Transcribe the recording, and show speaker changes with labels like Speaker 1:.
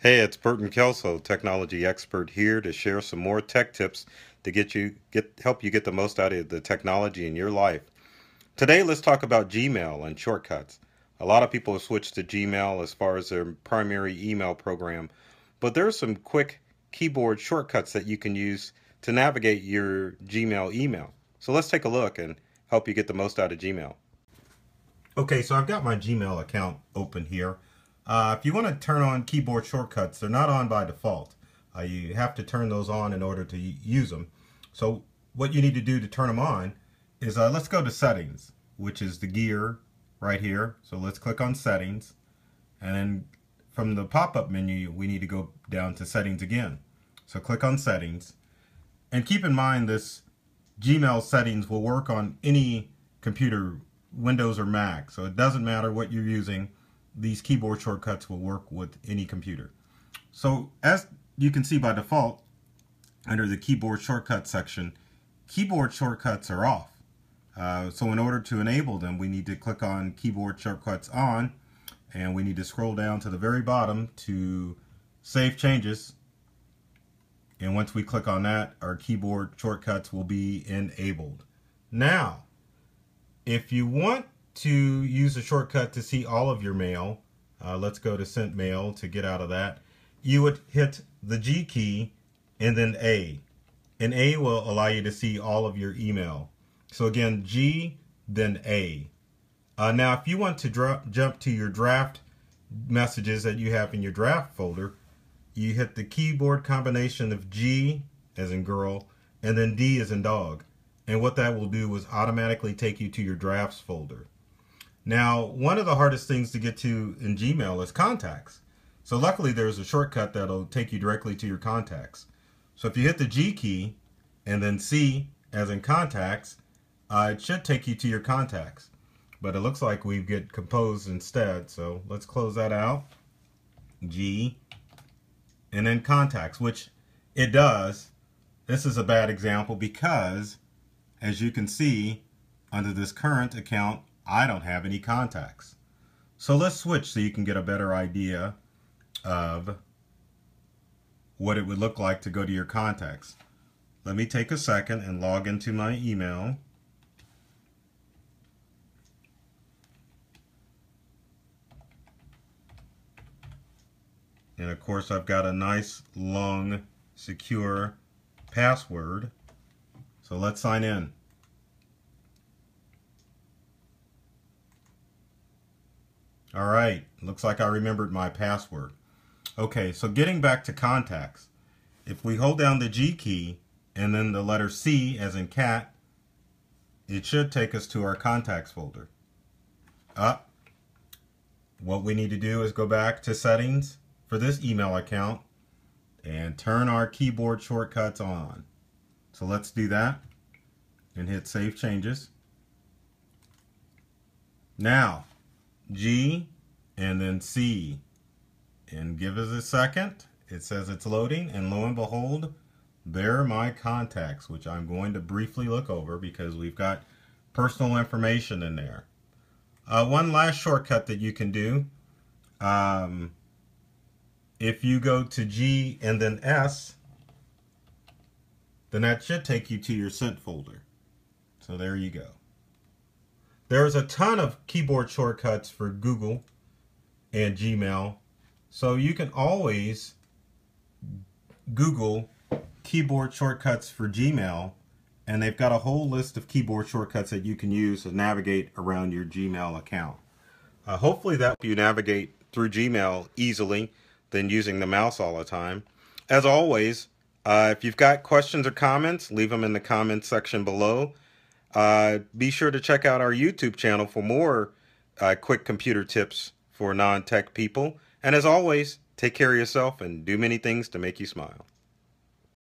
Speaker 1: Hey, it's Burton Kelso, technology expert here to share some more tech tips to help you get the most out of the technology in your life. Today, let's talk about Gmail and shortcuts. A lot of people have switched to Gmail as far as their primary email program, but there are some quick keyboard shortcuts that you can use to navigate your Gmail email. So let's take a look and help you get the most out of Gmail. Okay, so I've got my Gmail account open here. If you want to turn on keyboard shortcuts, they're not on by default. You have to turn those on in order to use them. So what you need to do to turn them on is let's go to settings, which is the gear right here. So let's click on settings, and then from the pop-up menu we need to go down to settings again. So click on settings, and keep in mind this Gmail settings will work on any computer, Windows or Mac, so it doesn't matter what you're using. These keyboard shortcuts will work with any computer. So as you can see by default, under the keyboard shortcut section, keyboard shortcuts are off. So in order to enable them, we need to click on keyboard shortcuts on, and we need to scroll down to the very bottom to save changes. And once we click on that, our keyboard shortcuts will be enabled. Now, if you want to use a shortcut to see all of your mail, let's go to sent mail to get out of that. You would hit the G key and then A. And A will allow you to see all of your email. So again, G, then A. Now if you want to jump to your draft messages that you have in your draft folder, you hit the keyboard combination of G as in girl and then D as in dog. And what that will do is automatically take you to your drafts folder. Now, one of the hardest things to get to in Gmail is contacts. So luckily there's a shortcut that'll take you directly to your contacts. So if you hit the G key and then C as in contacts, it should take you to your contacts. But it looks like we get compose instead. So let's close that out. G and then contacts, which it does. This is a bad example because, as you can see, under this current account, I don't have any contacts. So let's switch so you can get a better idea of what it would look like to go to your contacts. Let me take a second and log into my email. And of course I've got a nice long secure password. So let's sign in. All right, looks like I remembered my password. Okay, so getting back to contacts, if we hold down the G key and then the letter C as in cat, it should take us to our contacts folder. What we need to do is go back to settings for this email account and turn our keyboard shortcuts on. So let's do that and hit save changes. Now, G and then C, and give us a second. It says it's loading, and lo and behold, there are my contacts, which I'm going to briefly look over because we've got personal information in there. One last shortcut that you can do, if you go to G and then S, then that should take you to your sent folder. So there you go. There's a ton of keyboard shortcuts for Google and Gmail, so you can always Google keyboard shortcuts for Gmail, and they've got a whole list of keyboard shortcuts that you can use to navigate around your Gmail account. Hopefully that you navigate through Gmail easily than using the mouse all the time. As always, if you've got questions or comments, leave them in the comments section below. Be sure to check out our YouTube channel for more quick computer tips for non-tech people. And as always, take care of yourself and do many things to make you smile.